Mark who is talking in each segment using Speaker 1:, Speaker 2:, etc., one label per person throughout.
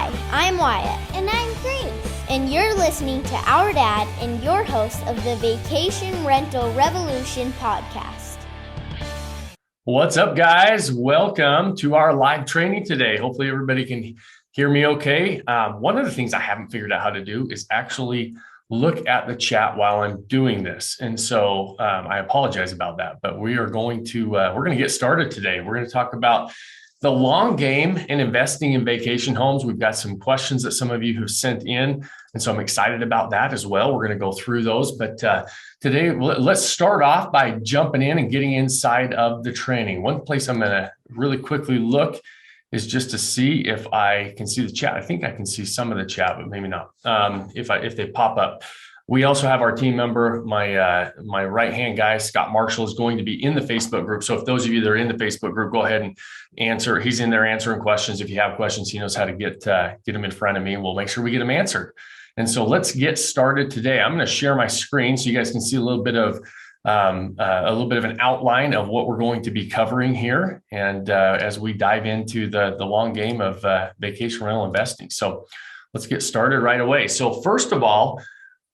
Speaker 1: Hi, I'm Wyatt.
Speaker 2: And I'm Grace.
Speaker 1: And you're listening to our dad and your host of the Vacation Rental Revolution podcast.
Speaker 3: What's up, guys? Welcome to our live training today. Hopefully everybody can hear me okay. One of the things I haven't figured out how to do is actually look at the chat while I'm doing this. And so I apologize about that, but we're going to get started today. We're going to talk about the long game and investing in vacation homes. We've got some questions that some of you have sent in, and so I'm excited about that as well. We're going to go through those, but today let's start off by jumping in and getting inside of the training. One place I'm going to really quickly look is just to see if I can see the chat. I think I can see some of the chat, but maybe not. If they pop up. We also have our team member, my right-hand guy, Scott Marshall, is going to be in the Facebook group. So if those of you that are in the Facebook group, go ahead and answer. He's in there answering questions. If you have questions, he knows how to get them in front of me, and we'll make sure we get them answered. And so let's get started today. I'm going to share my screen so you guys can see a little bit of an outline of what we're going to be covering here, and as we dive into the long game of vacation rental investing. So let's get started right away. So first of all,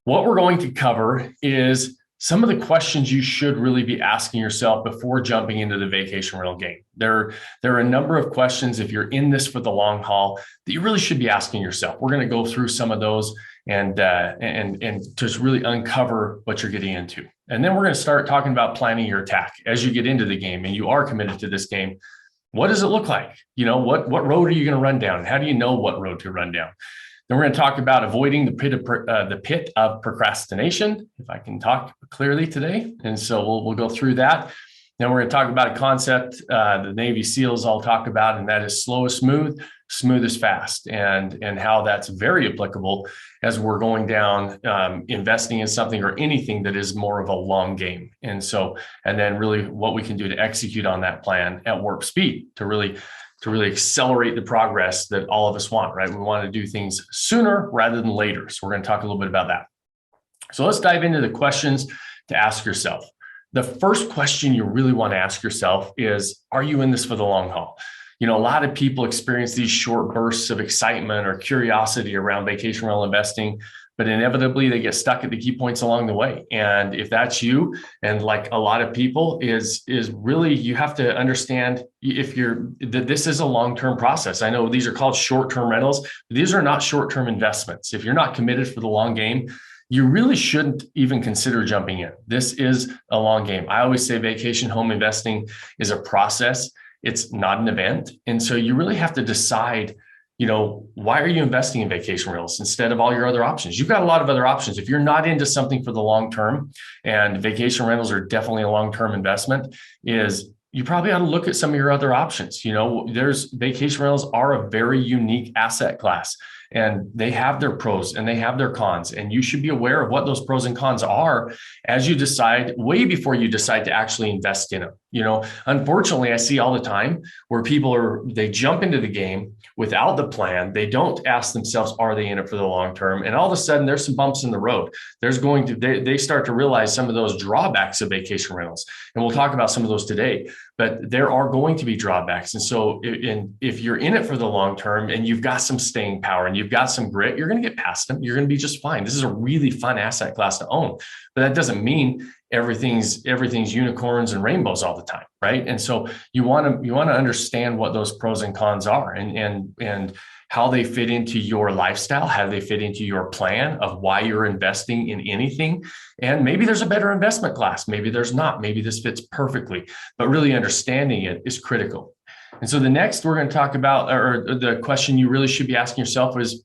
Speaker 3: what we're going to cover is some of the questions you should really be asking yourself before jumping into the vacation rental game. There are a number of questions, if you're in this for the long haul, that you really should be asking yourself. We're going to go through some of those and just really uncover what you're getting into. And then we're going to start talking about planning your attack as you get into the game and you are committed to this game. What does it look like? You know, what road are you going to run down? How do you know what road to run down? Then we're going to talk about avoiding the pit of procrastination, if I can talk clearly today. And so we'll go through that. Then we're going to talk about a concept the Navy SEALs all talk about, and that is slow is smooth, smooth is fast, and how that's very applicable as we're going down investing in something or anything that is more of a long game. And then really what we can do to execute on that plan at warp speed to really accelerate the progress that all of us want, right? We want to do things sooner rather than later. So we're going to talk a little bit about that. So let's dive into the questions to ask yourself. The first question you really want to ask yourself is, are you in this for the long haul? You know, a lot of people experience these short bursts of excitement or curiosity around vacation rental investing, but inevitably they get stuck at the key points along the way. And if that's you, and like a lot of people, is really, you have to understand that this is a long-term process. I know these are called short-term rentals. But these are not short-term investments. If you're not committed for the long game, you really shouldn't even consider jumping in. This is a long game. I always say vacation home investing is a process. It's not an event. And so you really have to decide, you know, why are you investing in vacation rentals instead of all your other options? You've got a lot of other options. If you're not into something for the long term, and vacation rentals are definitely a long-term investment, is you probably ought to look at some of your other options. You know, vacation rentals are a very unique asset class, and they have their pros and they have their cons, and you should be aware of what those pros and cons are as you decide, way before you decide to actually invest in them. You know, unfortunately, I see all the time where they jump into the game without the plan. They don't ask themselves, are they in it for the long term? And all of a sudden there's some bumps in the road. They start to realize some of those drawbacks of vacation rentals. And we'll talk about some of those today, but there are going to be drawbacks. And so if you're in it for the long term and you've got some staying power and you've got some grit, you're going to get past them. You're going to be just fine. This is a really fun asset class to own, but that doesn't mean everything's unicorns and rainbows all the time, right? And so you want to understand what those pros and cons are, and how they fit into your lifestyle, how they fit into your plan of why you're investing in anything. And maybe there's a better investment class, maybe there's not, maybe this fits perfectly, but really understanding it is critical. And so the next we're going to talk about, or the question you really should be asking yourself is,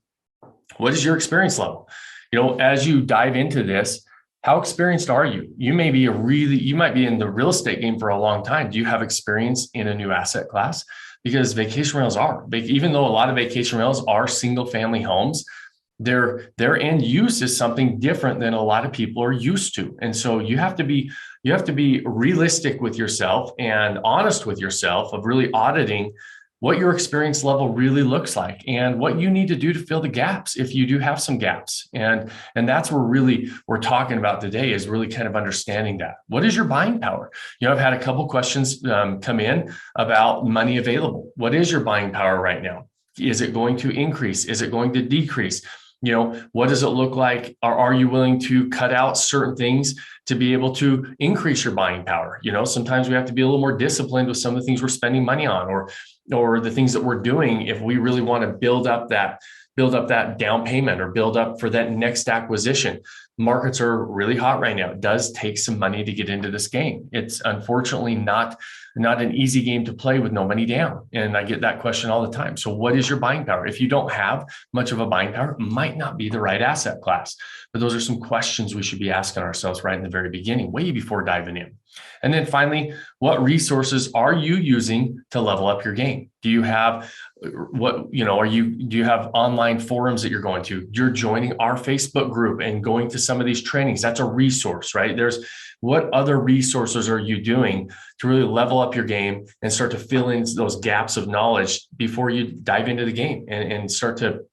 Speaker 3: what is your experience level? You know, as you dive into this, how experienced are you? You might be in the real estate game for a long time. Do you have experience in a new asset class? Because vacation rentals even though a lot of vacation rentals are single family homes, their end use is something different than a lot of people are used to. And so you have to be realistic with yourself and honest with yourself of really auditing what your experience level really looks like and what you need to do to fill the gaps if you do have some gaps. And that's where really we're talking about today, is really kind of understanding that. What is your buying power? You know, I've had a couple questions come in about money available. What is your buying power right now? Is it going to increase? Is it going to decrease? What does it look like? Are you willing to cut out certain things to be able to increase your buying power? Sometimes we have to be a little more disciplined with some of the things we're spending money on, or the things that we're doing if we really want to build up that down payment or build up for that next acquisition. Markets are really hot right now. It does take some money to get into this game. It's unfortunately not an easy game to play with no money down. And I get that question all the time. So what is your buying power? If you don't have much of a buying power, it might not be the right asset class. But those are some questions we should be asking ourselves right in the very beginning, way before diving in. And then finally, what resources are you using to level up your game? Do you have do you have online forums that you're going to? You're joining our Facebook group and going to some of these trainings. That's a resource, right? What other resources are you doing to really level up your game and start to fill in those gaps of knowledge before you dive into the game and start to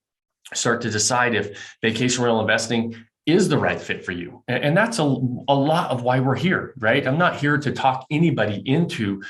Speaker 3: decide if vacation rental investing is the right fit for you. And that's a lot of why we're here, right? I'm not here to talk anybody into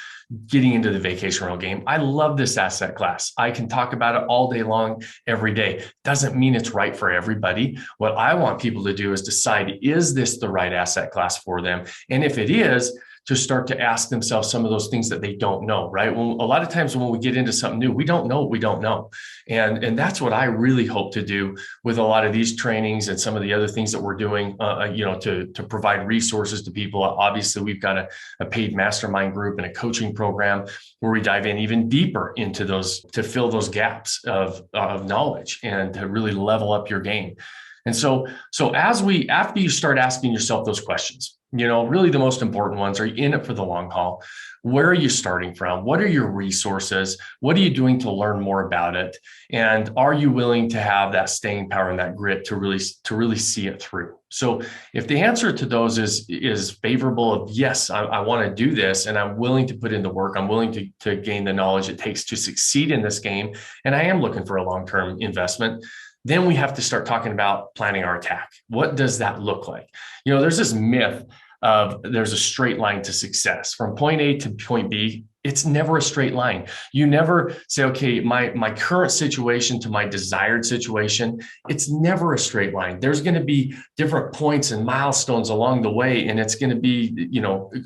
Speaker 3: getting into the vacation rental game. I love this asset class. I can talk about it all day long, every day. Doesn't mean it's right for everybody. What I want people to do is decide, is this the right asset class for them? And if it is, to start to ask themselves some of those things that they don't know, right? A lot of times when we get into something new, we don't know what we don't know. And that's what I really hope to do with a lot of these trainings and some of the other things that we're doing, to provide resources to people. Obviously, we've got a paid mastermind group and a coaching program where we dive in even deeper into those to fill those gaps of knowledge and to really level up your game. And so after you start asking yourself those questions, really the most important ones, are you in it for the long haul? Where are you starting from? What are your resources? What are you doing to learn more about it? And are you willing to have that staying power and that grit to really see it through? So if the answer to those is favorable of yes, I want to do this and I'm willing to put in the work, I'm willing to gain the knowledge it takes to succeed in this game, and I am looking for a long-term investment, then we have to start talking about planning our attack. What does that look like? There's this myth of there's a straight line to success. From point A to point B, it's never a straight line. You never say, okay, my current situation to my desired situation, it's never a straight line. There's going to be different points and milestones along the way, and it's going to be,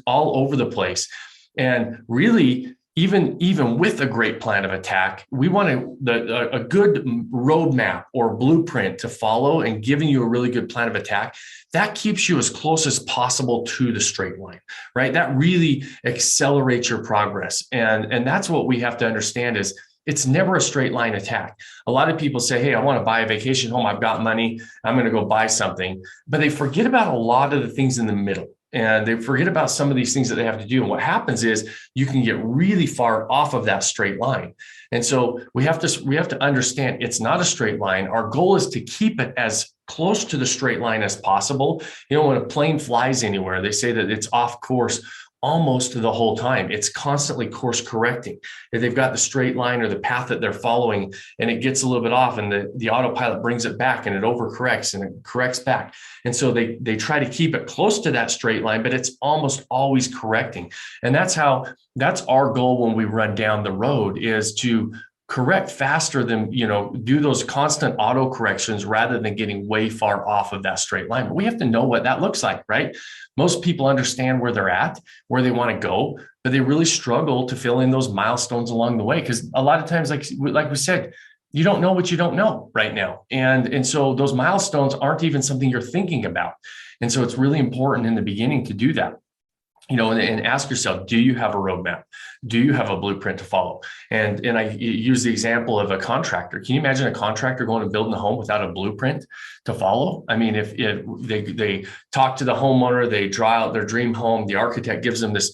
Speaker 3: all over the place. And really, even with a great plan of attack, we want a good roadmap or blueprint to follow, and giving you a really good plan of attack that keeps you as close as possible to the straight line, right? That really accelerates your progress. And that's what we have to understand is it's never a straight line attack. A lot of people say, hey, I want to buy a vacation home. I've got money. I'm going to go buy something. But they forget about a lot of the things in the middle. And they forget about some of these things that they have to do. And what happens is you can get really far off of that straight line. And so we have to understand it's not a straight line. Our goal is to keep it as close to the straight line as possible. When a plane flies anywhere, they say that it's off course almost the whole time. It's constantly course correcting. If they've got the straight line or the path that they're following and it gets a little bit off, and the autopilot brings it back and it overcorrects and it corrects back. And so they try to keep it close to that straight line, but it's almost always correcting. And that's our goal when we run down the road, is to correct faster than, do those constant auto corrections rather than getting way far off of that straight line. But we have to know what that looks like, right? Most people understand where they're at, where they want to go, but they really struggle to fill in those milestones along the way. Because a lot of times, like we said, you don't know what you don't know right now. And so those milestones aren't even something you're thinking about. And so it's really important in the beginning to do that. And ask yourself, do you have a roadmap? Do you have a blueprint to follow? And I use the example of a contractor. Can you imagine a contractor going and building a home without a blueprint to follow? I mean, if they talk to the homeowner, they draw out their dream home, the architect gives them this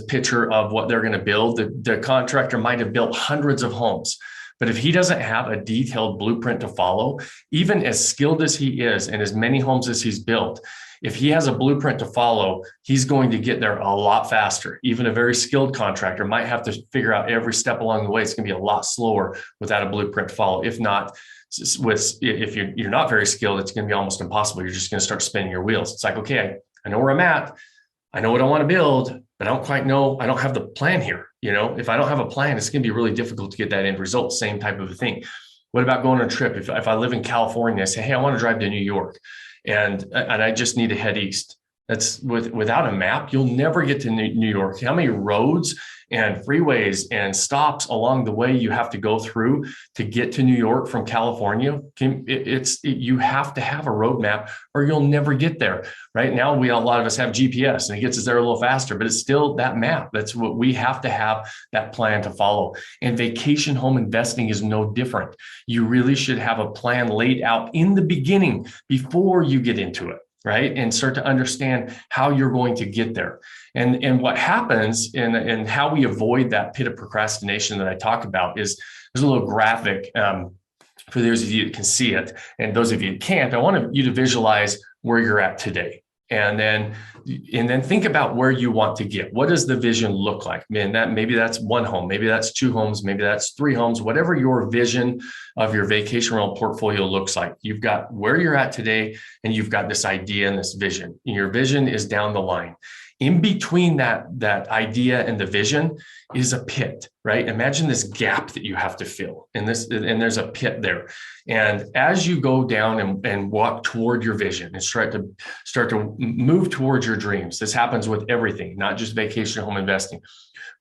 Speaker 3: picture of what they're going to build. The contractor might have built hundreds of homes. But if he doesn't have a detailed blueprint to follow, even as skilled as he is and as many homes as he's built, if he has a blueprint to follow, he's going to get there a lot faster. Even a very skilled contractor might have to figure out every step along the way. It's going to be a lot slower without a blueprint to follow. If not, if you're not very skilled, it's going to be almost impossible. You're just going to start spinning your wheels. It's like, okay, I know where I'm at. I know what I want to build, but I don't quite know. I don't have the plan here. If I don't have a plan, it's going to be really difficult to get that end result. Same type of a thing. What about going on a trip? If I live in California, I say, hey, I want to drive to New York, and I just need to head east. That's without a map, you'll never get to New York. How many roads and freeways and stops along the way you have to go through to get to New York from California? You have to have a roadmap or you'll never get there. Right now, a lot of us have GPS and it gets us there a little faster, but it's still that map. That's what we have to have, that plan to follow. And vacation home investing is no different. You really should have a plan laid out in the beginning before you get into it. Right. And start to understand how you're going to get there. And what happens and how we avoid that pit of procrastination that I talk about is there's a little graphic for those of you that can see it. And those of you that can't, I want you to visualize where you're at today. And then think about where you want to get. What does the vision look like? Maybe that's one home, maybe that's two homes, maybe that's three homes, whatever your vision of your vacation rental portfolio looks like. You've got where you're at today, and you've got this idea and this vision. And your vision is down the line. In between that idea and the vision is a pit, right? Imagine this gap that you have to fill, and there's a pit there. And as you go down and walk toward your vision and start to move towards your dreams, this happens with everything, not just vacation home investing.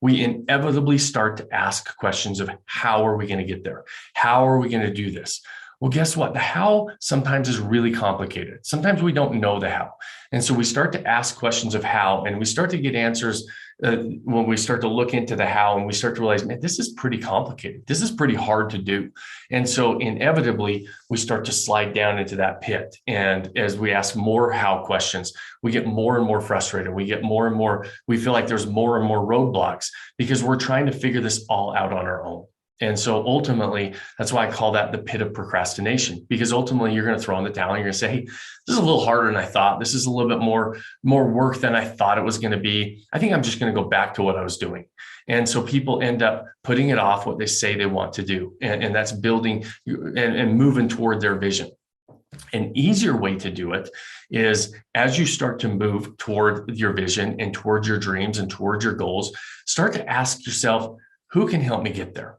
Speaker 3: We inevitably start to ask questions of how are we going to get there? How are we going to do this? Well, guess what? The how sometimes is really complicated. Sometimes we don't know the how. And so we start to ask questions of how, and we start to get answers when we start to look into the how, and we start to realize, man, this is pretty complicated. This is pretty hard to do. And so inevitably, we start to slide down into that pit. And as we ask more how questions, we get more and more frustrated. We get more and more, we feel like there's more and more roadblocks because we're trying to figure this all out on our own. And so ultimately, that's why I call that the pit of procrastination, because ultimately you're going to throw in the towel and you're going to say, hey, this is a little harder than I thought. This is a little bit more work than I thought it was going to be. I think I'm just going to go back to what I was doing. And so people end up putting it off what they say they want to do. And that's building and moving toward their vision. An easier way to do it is as you start to move toward your vision and towards your dreams and towards your goals, start to ask yourself, who can help me get there?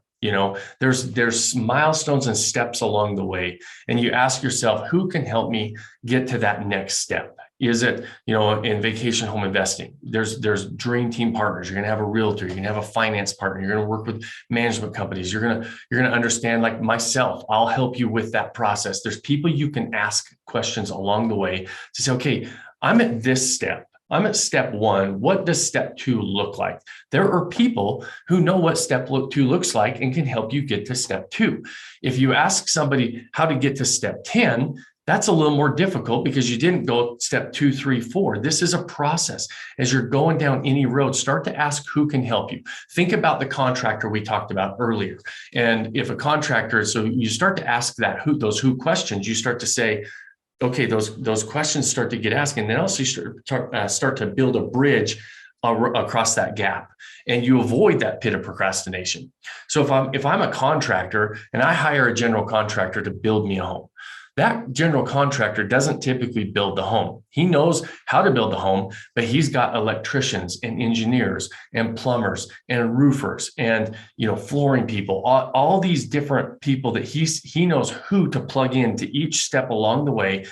Speaker 3: There's milestones and steps along the way. And you ask yourself, who can help me get to that next step? Is it, in vacation home investing, there's dream team partners. You're going to have a realtor. You're going to have a finance partner. You're going to work with management companies. You're going to understand, like myself, I'll help you with that process. There's people you can ask questions along the way to say, okay, I'm at this step. I'm at step one. What does step two look like? There are people who know what step two looks like and can help you get to step two. If you ask somebody how to get to step 10, that's a little more difficult because you didn't go step 2, 3, 4. This is a process. As you're going down any road, start to ask who can help you. Think about the contractor we talked about earlier. And if a contractor, so you start to ask those who questions, you start to say, okay, those questions start to get asked, and then also you start to build a bridge across that gap, and you avoid that pit of procrastination. So if I'm a contractor and I hire a general contractor to build me a home, that general contractor doesn't typically build the home. He knows how to build the home, but he's got electricians and engineers and plumbers and roofers and flooring people, all these different people that he knows who to plug into each step along the way.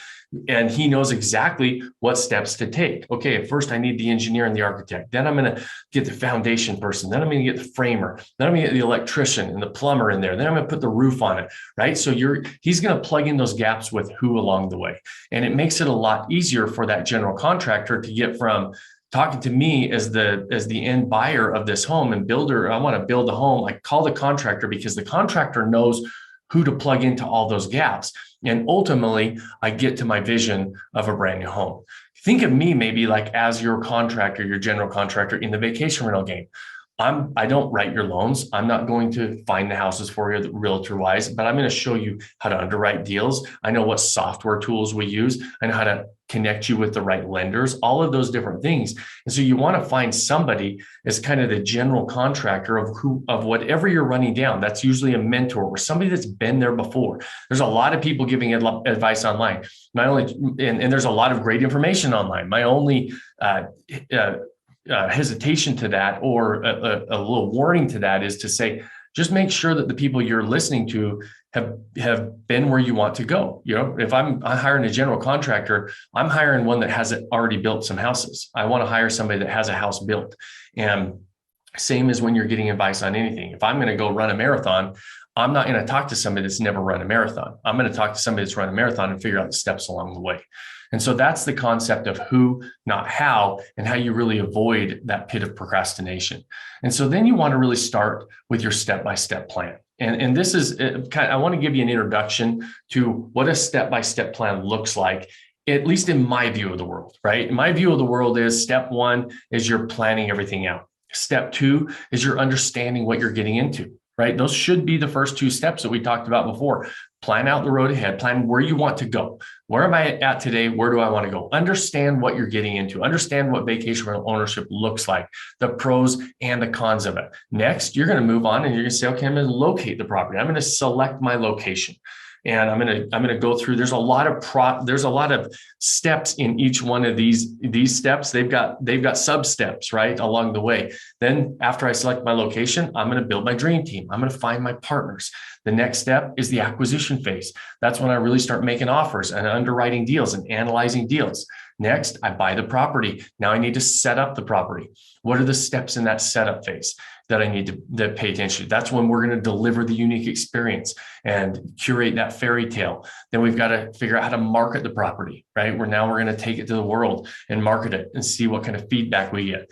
Speaker 3: And he knows exactly what steps to take. Okay, at first I need the engineer and the architect. Then I'm going to get the foundation person. Then I'm going to get the framer. Then I'm going to get the electrician and the plumber in there. Then I'm going to put the roof on it, right? So he's going to plug in those gaps with who along the way. And it makes it a lot easier for that general contractor to get from talking to me as the end buyer of this home and builder. I want to build a home. I call the contractor because the contractor knows who to plug into all those gaps. And ultimately, I get to my vision of a brand new home. Think of me maybe like as your contractor, your general contractor in the vacation rental game. I don't write your loans. I'm not going to find the houses for you realtor wise, but I'm going to show you how to underwrite deals. I know what software tools we use. I know how to connect you with the right lenders, all of those different things. And so you want to find somebody as kind of the general contractor of whatever you're running down. That's usually a mentor or somebody that's been there before. There's a lot of people giving advice online. And there's a lot of great information online. My only hesitation to that, or a little warning to that, is to say, just make sure that the people you're listening to have been where you want to go. If I'm hiring a general contractor, I'm hiring one that hasn't already built some houses. I want to hire somebody that has a house built. And same as when you're getting advice on anything. If I'm going to go run a marathon, I'm not going to talk to somebody that's never run a marathon. I'm going to talk to somebody that's run a marathon and figure out the steps along the way. And so that's the concept of who, not how, and how you really avoid that pit of procrastination. And so then you want to really start with your step-by-step plan. And this is I want to give you an introduction to what a step-by-step plan looks like, at least in my view of the world, right? My view of the world is step one is you're planning everything out. Step two is you're understanding what you're getting into, right? Those should be the first two steps that we talked about before. Plan out the road ahead, plan where you want to go. Where am I at today? Where do I want to go? Understand what you're getting into. Understand what vacation rental ownership looks like, the pros and the cons of it. Next, you're going to move on and you're going to say, okay, I'm going to locate the property. I'm going to select my location. And I'm going to go through. There's a lot of steps in each one of these steps. They've got sub steps right along the way. Then after I select my location, I'm going to build my dream team. I'm going to find my partners. The next step is the acquisition phase. That's when I really start making offers and underwriting deals and analyzing deals. Next, I buy the property. Now I need to set up the property. What are the steps in that setup phase that I need to pay attention to? That's when we're going to deliver the unique experience and curate that fairy tale. Then we've got to figure out how to market the property, right? We're going to take it to the world and market it and see what kind of feedback we get.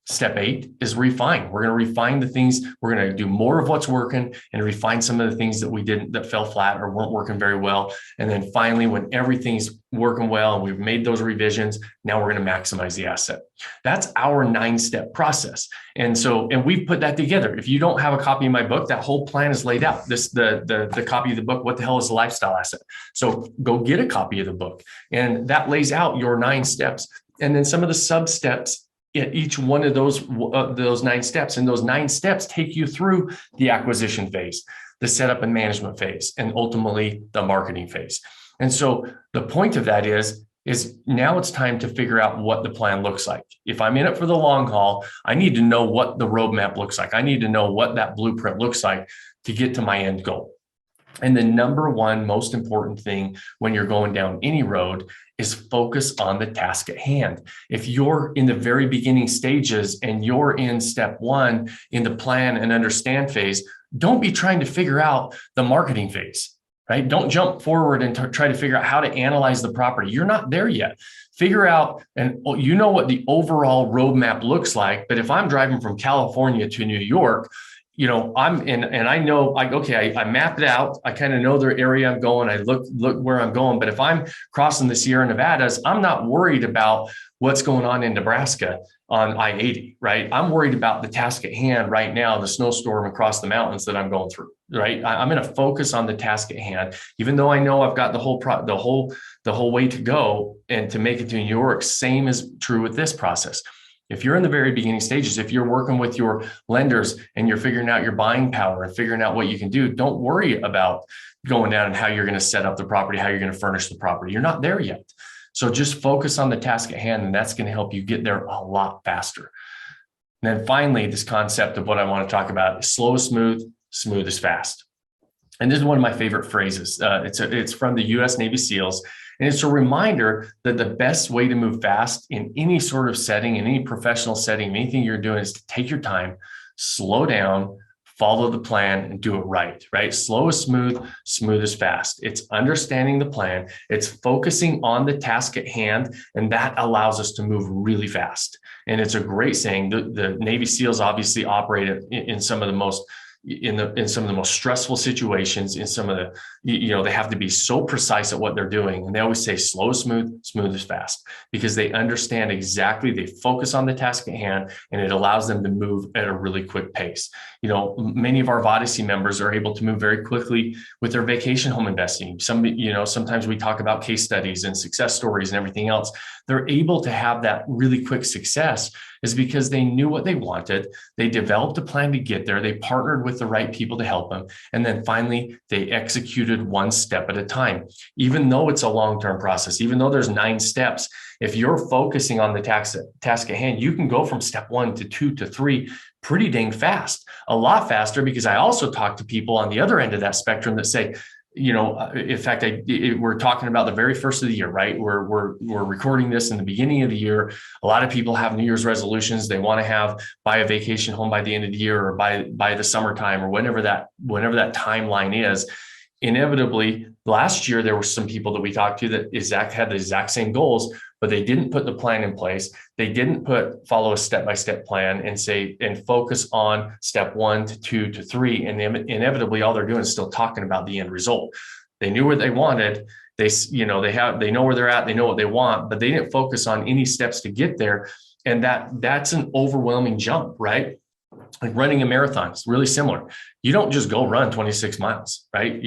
Speaker 3: Step 8 is refine. We're going to refine the things. We're going to do more of what's working and refine some of the things that fell flat or weren't working very well. And then finally, when everything's working well and we've made those revisions, now we're going to maximize the asset. That's our 9-step process. And we've put that together. If you don't have a copy of my book, that whole plan is laid out. The copy of the book, What the Hell is a Lifestyle Asset? So go get a copy of the book. And that lays out your 9 steps. And then some of the sub steps at each one of those 9 steps. And those 9 steps take you through the acquisition phase, the setup and management phase, and ultimately the marketing phase. And so the point of that is now it's time to figure out what the plan looks like. If I'm in it for the long haul, I need to know what the roadmap looks like. I need to know what that blueprint looks like to get to my end goal. And the number one most important thing when you're going down any road is focus on the task at hand. If you're in the very beginning stages and you're in step 1 in the plan and understand phase, don't be trying to figure out the marketing phase, right? Don't jump forward and try to figure out how to analyze the property. You're not there yet. Figure out, and you know what the overall roadmap looks like. But if I'm driving from California to New York, I know, I map it out. I kind of know the area I'm going. I look where I'm going. But if I'm crossing the Sierra Nevadas, I'm not worried about what's going on in Nebraska on I-80, right? I'm worried about the task at hand right now, the snowstorm across the mountains that I'm going through, right? I'm going to focus on the task at hand, even though I know I've got the whole way to go and to make it to New York. Same is true with this process. If you're in the very beginning stages, if you're working with your lenders and you're figuring out your buying power and figuring out what you can do, don't worry about going down and how you're going to set up the property, how you're going to furnish the property. You're not there yet. So just focus on the task at hand, and that's going to help you get there a lot faster. And then finally, this concept of what I want to talk about is slow is smooth, smooth is fast. And this is one of my favorite phrases. It's from the U.S. Navy SEALs. And it's a reminder that the best way to move fast in any sort of setting, in any professional setting, anything you're doing, is to take your time, slow down, follow the plan, and do it right? Slow is smooth, smooth is fast. It's understanding the plan. It's focusing on the task at hand, and that allows us to move really fast. And it's a great saying. The Navy SEALs obviously operate in some of the most stressful situations, in some of the, they have to be so precise at what they're doing. And they always say slow is smooth, smooth is fast, because they understand exactly, they focus on the task at hand, and it allows them to move at a really quick pace. Many of our Vodyssey members are able to move very quickly with their vacation home investing. Sometimes we talk about case studies and success stories and everything else. They're able to have that really quick success is because they knew what they wanted. They developed a plan to get there. They partnered with the right people to help them. And then finally, they executed one step at a time. Even though it's a long-term process, even though there's 9 steps, if you're focusing on the task at hand, you can go from step 1 to 2 to 3 pretty dang fast, a lot faster, because I also talk to people on the other end of that spectrum that say, in fact, we're talking about the very first of the year, right? We're recording this in the beginning of the year. A lot of people have New Year's resolutions. They want to buy a vacation home by the end of the year, or by the summertime, or whenever that timeline is. Inevitably, last year, there were some people that we talked to that had the exact same goals, but they didn't put the plan in place. They didn't follow a step-by-step plan and focus on step 1 to 2 to 3. And inevitably, all they're doing is still talking about the end result. They knew what they wanted. They know where they're at. They know what they want, but they didn't focus on any steps to get there. And that's an overwhelming jump, right? Like running a marathon, it's really similar. You don't just go run 26 miles, right?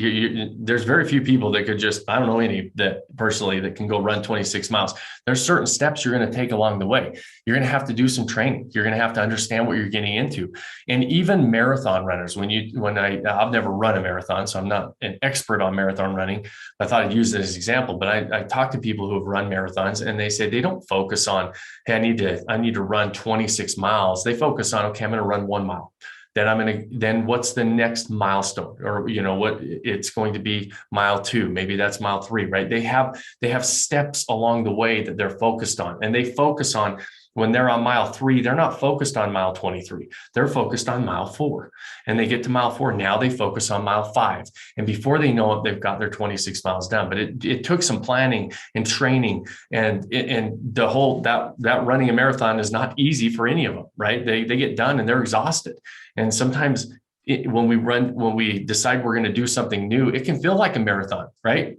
Speaker 3: There's very few people that could I don't know any that personally that can go run 26 miles. There's certain steps you're going to take along the way. You're going to have to do some training. You're going to have to understand what you're getting into. And even marathon runners, I've never run a marathon, so I'm not an expert on marathon running. I thought I'd use it as an example, but I talk to people who have run marathons, and they say they don't focus on, hey, I need to run 26 miles. They focus on, okay, I'm going to run 1 mile. Then what's the next milestone? Or, what it's going to be mile 2, maybe that's mile 3, right? They have steps along the way that they're focused on, and they focus on, when they're on mile 3, they're not focused on mile 23. They're focused on mile 4, and they get to mile 4. Now they focus on mile 5. And before they know it, they've got their 26 miles done. But it took some planning and training, and the whole, that running a marathon is not easy for any of them, right? They get done and they're exhausted. And sometimes when we decide we're going to do something new, it can feel like a marathon, right?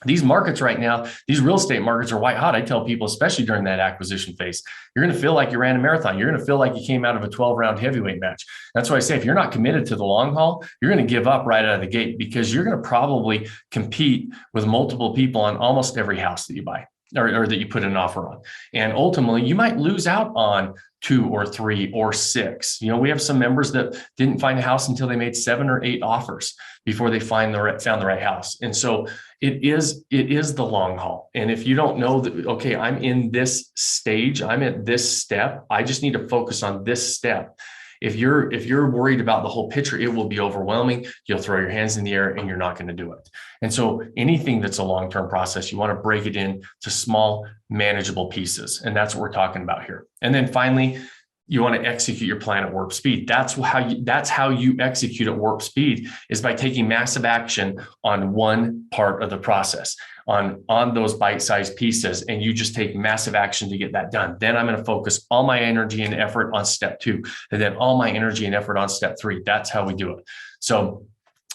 Speaker 3: These markets right now, these real estate markets are white hot. I tell people, especially during that acquisition phase, you're going to feel like you ran a marathon. You're going to feel like you came out of a 12-round heavyweight match. That's why I say, if you're not committed to the long haul, you're going to give up right out of the gate, because you're going to probably compete with multiple people on almost every house that you buy or that you put an offer on. And ultimately, you might lose out on 2 or 3 or 6. We have some members that didn't find a house until they made 7 or 8 offers before they found the right house. And so it is the long haul. And if you don't know that, okay, I'm in this stage, I'm at this step, I just need to focus on this step. If you're worried about the whole picture, it will be overwhelming. You'll throw your hands in the air and you're not going to do it. And so anything that's a long-term process, you want to break it into small, manageable pieces. And that's what we're talking about here. And then finally, you want to execute your plan at warp speed. That's how you execute at warp speed, is by taking massive action on one part of the process, on those bite-sized pieces, and you just take massive action to get that done. Then I'm going to focus all my energy and effort on step 2, and then all my energy and effort on step 3. That's how we do it. So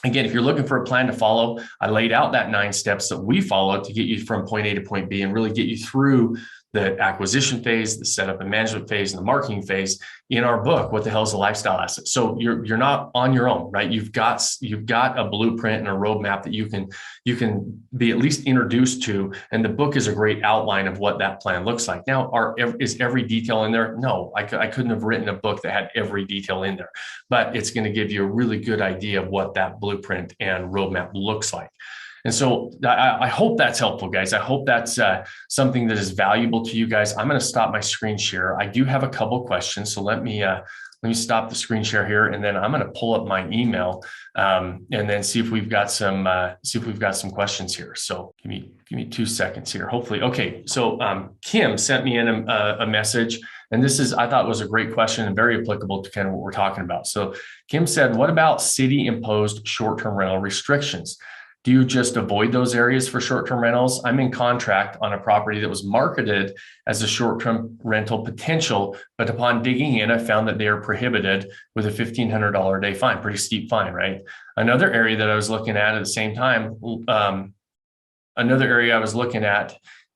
Speaker 3: again, if you're looking for a plan to follow, I laid out that 9 steps that we follow to get you from point A to point B and really get you through the acquisition phase, the setup and management phase, and the marketing phase in our book, What the Hell is a Lifestyle Asset? So you're not on your own, right? You've got a blueprint and a roadmap that you can be at least introduced to. And the book is a great outline of what that plan looks like. Now, is every detail in there? No, I couldn't have written a book that had every detail in there, but it's going to give you a really good idea of what that blueprint and roadmap looks like. And so I hope that's helpful, guys. I hope that's something that is valuable to you guys. I'm going to stop my screen share. I do have a couple questions, so let me stop the screen share here, and then I'm going to pull up my email and then see if we've got some questions here. So give me 2 seconds here. Hopefully, okay. So Kim sent me in a message, and I thought was a great question and very applicable to kind of what we're talking about. So Kim said, "What about city-imposed short-term rental restrictions? Do you just avoid those areas for short-term rentals? I'm in contract on a property that was marketed as a short-term rental potential, but upon digging in, I found that they are prohibited with a $1,500 a day fine." Pretty steep fine, right? Another area that I was looking at the same time,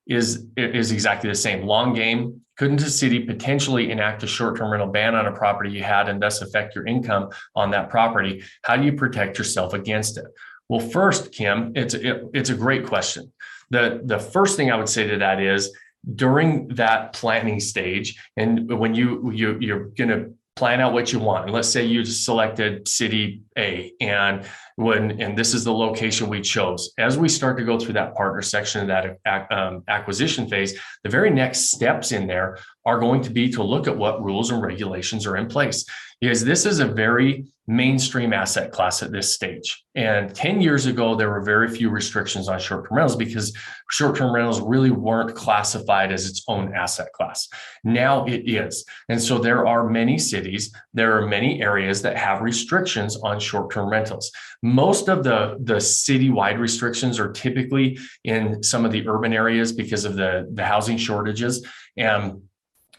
Speaker 3: is exactly the same. Long game. Couldn't a city potentially enact a short-term rental ban on a property you had and thus affect your income on that property? How do you protect yourself against it? Well, first, Kim, it's a great question. The first thing I would say to that is, during that planning stage, and when you're going to plan out what you want. And let's say you selected city A, and this is the location we chose. As we start to go through that partner section of that acquisition phase, the very next steps in there are going to be to look at what rules and regulations are in place. Because this is a very mainstream asset class at this stage. And 10 years ago, there were very few restrictions on short-term rentals because short-term rentals really weren't classified as its own asset class. Now it is. And so there are many cities, there are many areas that have restrictions on short-term rentals. Most of the citywide restrictions are typically in some of the urban areas because of the housing shortages. And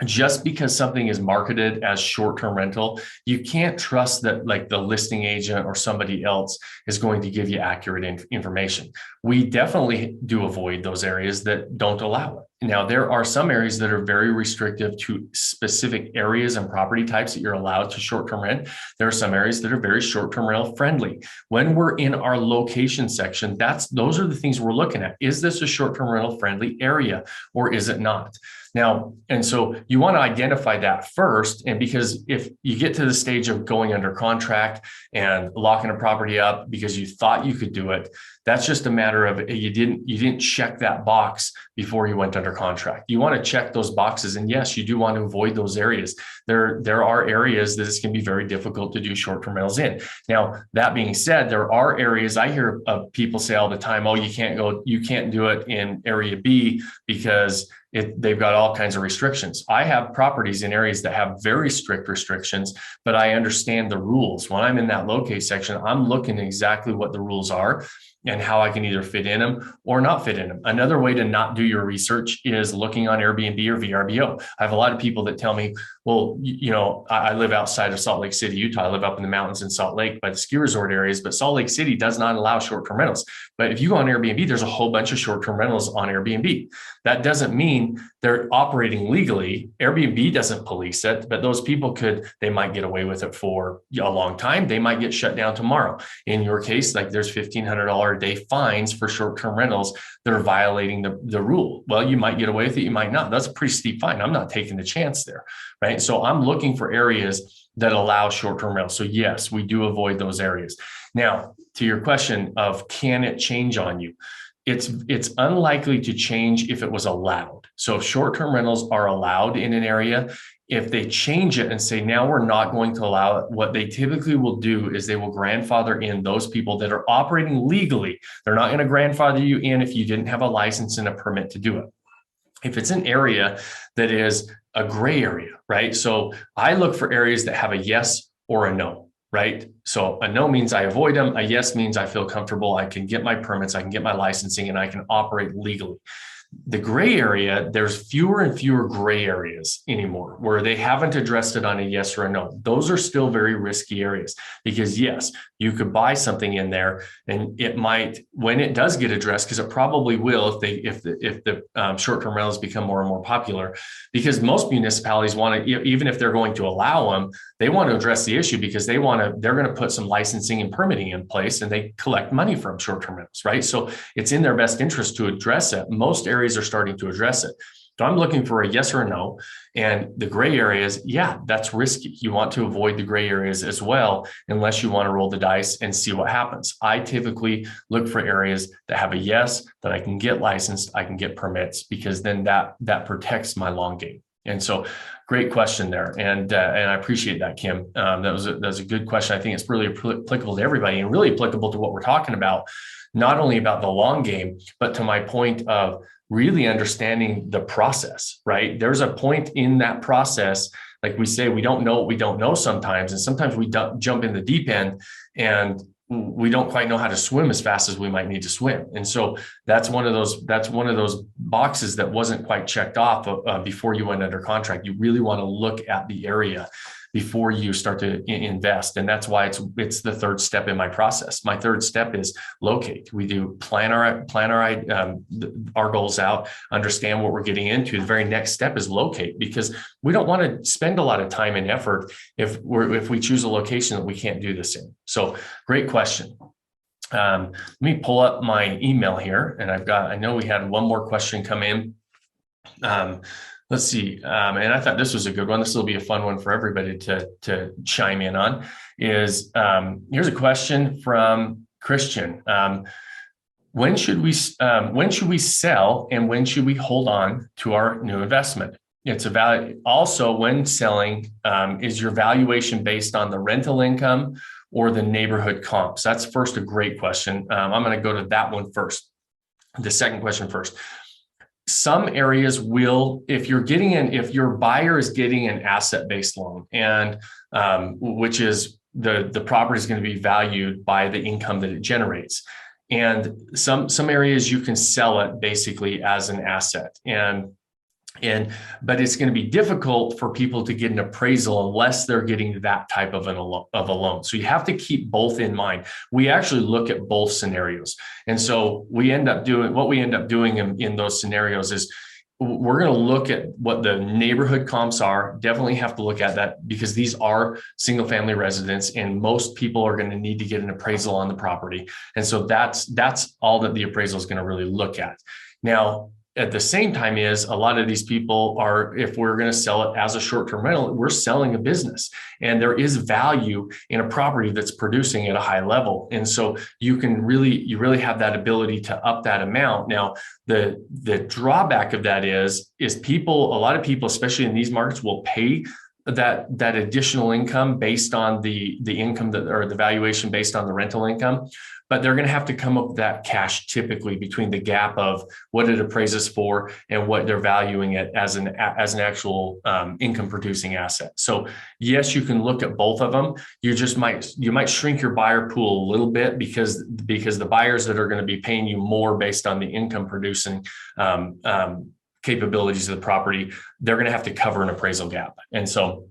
Speaker 3: just because something is marketed as short-term rental, you can't trust that like the listing agent or somebody else is going to give you accurate information. We definitely do avoid those areas that don't allow it. Now, there are some areas that are very restrictive to specific areas and property types that you're allowed to short-term rent. There are some areas that are very short-term rental friendly. When we're in our location section, those are the things we're looking at. Is this a short-term rental friendly area or is it not? Now, and so you want to identify that first. And because if you get to the stage of going under contract and locking a property up because you thought you could do it, that's just a matter of you didn't check that box before you went under contract. You want to check those boxes. And yes, you do want to avoid those areas. There are areas that this can be very difficult to do short-term rentals in. Now, that being said, there are areas I hear people say all the time, oh, you can't do it in area B because they've got all kinds of restrictions. I have properties in areas that have very strict restrictions, but I understand the rules. When I'm in that locate section, I'm looking at exactly what the rules are and how I can either fit in them or not fit in them. Another way to not do your research is looking on Airbnb or VRBO. I have a lot of people that tell me, well, I live outside of Salt Lake City, Utah. I live up in the mountains in Salt Lake by the ski resort areas, but Salt Lake City does not allow short-term rentals. But if you go on Airbnb, there's a whole bunch of short-term rentals on Airbnb. That doesn't mean they're operating legally. Airbnb doesn't police it, but those people they might get away with it for a long time. They might get shut down tomorrow. In your case, like there's $1,500 a day fines for short-term rentals that are violating the rule. Well, you might get away with it, you might not. That's a pretty steep fine. I'm not taking the chance there, right? So I'm looking for areas that allow short-term rentals. So yes, we do avoid those areas. Now, to your question of can it change on you? It's unlikely to change if it was allowed. So if short-term rentals are allowed in an area, if they change it and say, now we're not going to allow it, what they typically will do is they will grandfather in those people that are operating legally. They're not going to grandfather you in if you didn't have a license and a permit to do it. If it's an area that is a gray area, right? So I look for areas that have a yes or a no, right? So a no means I avoid them. A yes means I feel comfortable. I can get my permits, I can get my licensing, and I can operate legally. The gray area, there's fewer and fewer gray areas anymore where they haven't addressed it on a yes or a no. Those are still very risky areas because yes, you could buy something in there and it might, when it does get addressed, because it probably will if the short-term rentals become more and more popular, because most municipalities want to, even if they're going to allow them, they want to address the issue because they're going to put some licensing and permitting in place and they collect money from short-term rentals, right? So it's in their best interest to address it. Most areas are starting to address it. So I'm looking for a yes or a no. And the gray areas, yeah, that's risky. You want to avoid the gray areas as well, unless you want to roll the dice and see what happens. I typically look for areas that have a yes, that I can get licensed, I can get permits, because then that protects my long game. And so great question there. And I appreciate that, Kim. That was a good question. I think it's really applicable to everybody and really applicable to what we're talking about, not only about the long game, but to my point of really understanding the process, right? There's a point in that process, like we say, we don't know what we don't know sometimes. And sometimes we jump in the deep end and we don't quite know how to swim as fast as we might need to swim. And so that's one of those boxes that wasn't quite checked off before you went under contract. You really want to look at the area before you start to invest. And that's why it's the third step in my process. My third step is locate. We do plan our goals out, understand what we're getting into. The very next step is locate, because we don't want to spend a lot of time and effort if we choose a location that we can't do this in. So great question. Let me pull up my email here, and I know we had one more question come in. Um, let's see. And I thought this was a good one. This will be a fun one for everybody to chime in on. Here's a question from Christian. When should we sell, and when should we hold on to our new investment? It's a value. Also, when selling, is your valuation based on the rental income or the neighborhood comps? That's first a great question. I'm going to go to that one first. The second question first. Some areas will, if your buyer is getting an asset-based loan, and which is the property is going to be valued by the income that it generates. And some areas you can sell it basically as an asset. But it's going to be difficult for people to get an appraisal unless they're getting that type of a loan. So you have to keep both in mind. We actually look at both scenarios. And so what we end up doing in those scenarios is we're going to look at what the neighborhood comps are. Definitely have to look at that, because these are single family residents and most people are going to need to get an appraisal on the property. And so that's all that the appraisal is going to really look at. Now, at the same time, is a lot of these people are, if we're going to sell it as a short-term rental, we're selling a business, and there is value in a property that's producing at a high level. And so you really have that ability to up that amount. Now, the drawback of that is a lot of people, especially in these markets, will pay that additional income based on the income or the valuation based on the rental income. But they're going to have to come up with that cash typically between the gap of what it appraises for and what they're valuing it as an actual income producing asset. So yes, you can look at both of them. You might shrink your buyer pool a little bit because the buyers that are going to be paying you more based on the income producing capabilities of the property, they're going to have to cover an appraisal gap. And so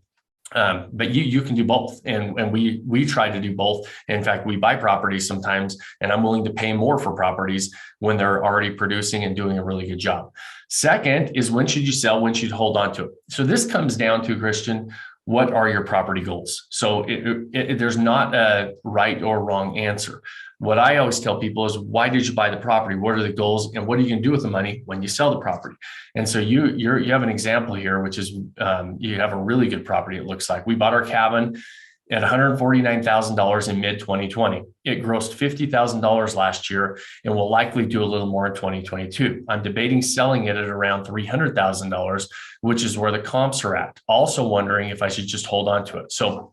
Speaker 3: but you can do both. And we try to do both. In fact, we buy properties sometimes, and I'm willing to pay more for properties when they're already producing and doing a really good job. Second is, when should you sell? When should you hold on to it? So this comes down to, Christian, what are your property goals? So there's not a right or wrong answer. What I always tell people is, why did you buy the property? What are the goals? And what are you going to do with the money when you sell the property? And so you have an example here, which is you have a really good property. It looks like we bought our cabin at $149,000 in mid-2020. It grossed $50,000 last year and will likely do a little more in 2022. I'm debating selling it at around $300,000, which is where the comps are at. Also wondering if I should just hold on to it. So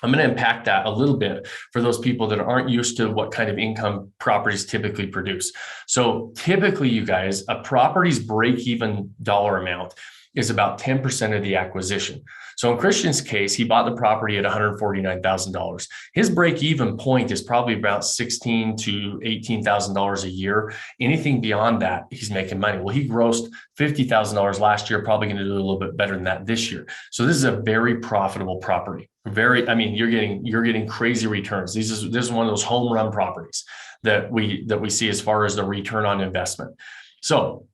Speaker 3: I'm going to unpack that a little bit for those people that aren't used to what kind of income properties typically produce. So typically, you guys, a property's break-even dollar amount is about 10% of the acquisition. So in Christian's case, he bought the property at $149,000. His break-even point is probably about $16,000 to $18,000 a year. Anything beyond that, he's making money. Well, he grossed $50,000 last year, probably going to do a little bit better than that this year. So this is a very profitable property. You're getting crazy returns. This is one of those home run properties that we see as far as the return on investment. So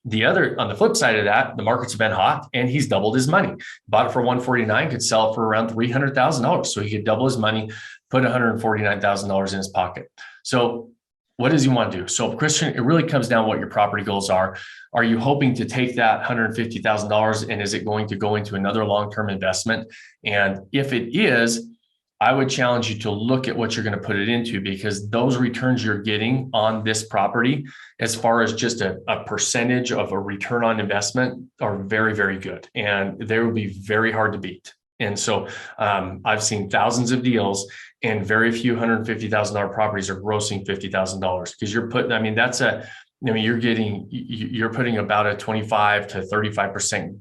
Speaker 3: on the flip side of that, the market's been hot and he's doubled his money. Bought it for $149,000, could sell it for around $300,000. So he could double his money, put $149,000 in his pocket. So what does he want to do? So Christian, it really comes down to what your property goals are. Are you hoping to take that $150,000 and is it going to go into another long-term investment? And if it is, I would challenge you to look at what you're going to put it into, because those returns you're getting on this property, as far as just a percentage of a return on investment, are very, very good. And they will be very hard to beat. And so I've seen thousands of deals, and very few $150,000 properties are grossing $50,000, because you're putting about a 25 to 35%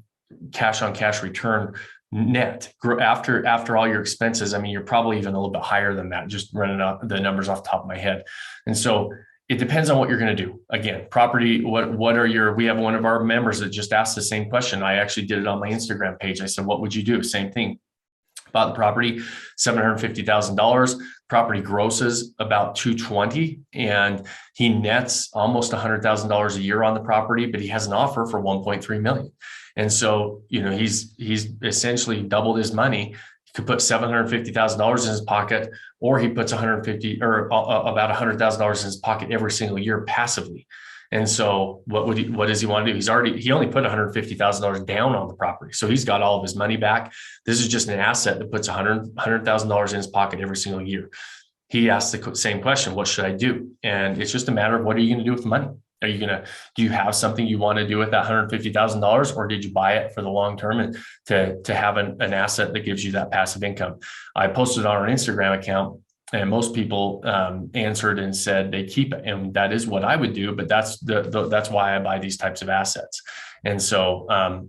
Speaker 3: cash on cash return net after all your expenses. You're probably even a little bit higher than that, just running up the numbers off the top of my head. And so it depends on what you're going to do. Again, property, we have one of our members that just asked the same question. I actually did it on my Instagram page. I said, what would you do? Same thing. Bought the property, $750,000. Property grosses about $220,000, and he nets almost $100,000 a year on the property, but he has an offer for $1.3 million. And so, he's essentially doubled his money. He could put $750,000 in his pocket, or he puts about $100,000 in his pocket every single year passively. And so what does he want to do? He only put $150,000 down on the property. So he's got all of his money back. This is just an asset that puts $100,000 in his pocket every single year. He asked the same question, what should I do? And it's just a matter of, what are you going to do with the money? Do you have something you want to do with that $150,000, or did you buy it for the long term and to have an asset that gives you that passive income? I posted on our Instagram account, and most people answered and said they keep it, and that is what I would do. But that's why I buy these types of assets. And so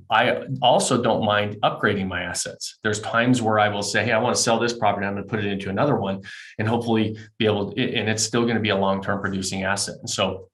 Speaker 3: I also don't mind upgrading my assets. There's times where I will say, hey, I want to sell this property, I'm going to put it into another one, and hopefully be able to, and it's still going to be a long-term producing asset. And so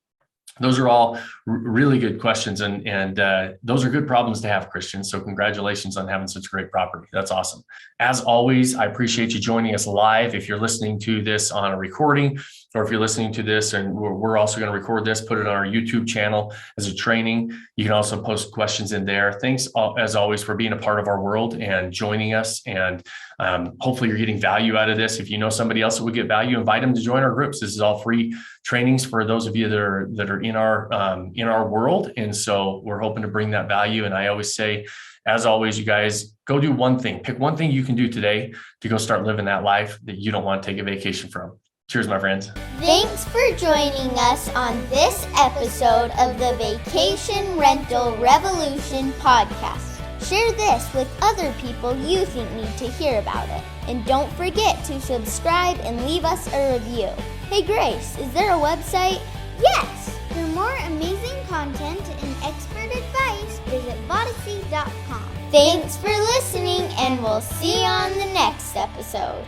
Speaker 3: those are all really good questions, and those are good problems to have, Christian. So congratulations on having such great property. That's awesome. As always, I appreciate you joining us live. If you're listening to this on a recording, or if you're listening to this and we're also going to record this, put it on our YouTube channel as a training. You can also post questions in there. Thanks, as always, for being a part of our world and joining us. And hopefully you're getting value out of this. If you know somebody else that would get value, invite them to join our groups. This is all free trainings for those of you that are in our world. And so we're hoping to bring that value. And I always say, as always, you guys, go do one thing. Pick one thing you can do today to go start living that life that you don't want to take a vacation from. Cheers, my friends.
Speaker 1: Thanks for joining us on this episode of the Vacation Rental Revolution podcast. Share this with other people you think need to hear about it. And don't forget to subscribe and leave us a review. Hey Grace, is there a website?
Speaker 2: Yes! For more amazing content and expert advice, visit Vodacy.com.
Speaker 1: Thanks for listening, and we'll see you on the next episode.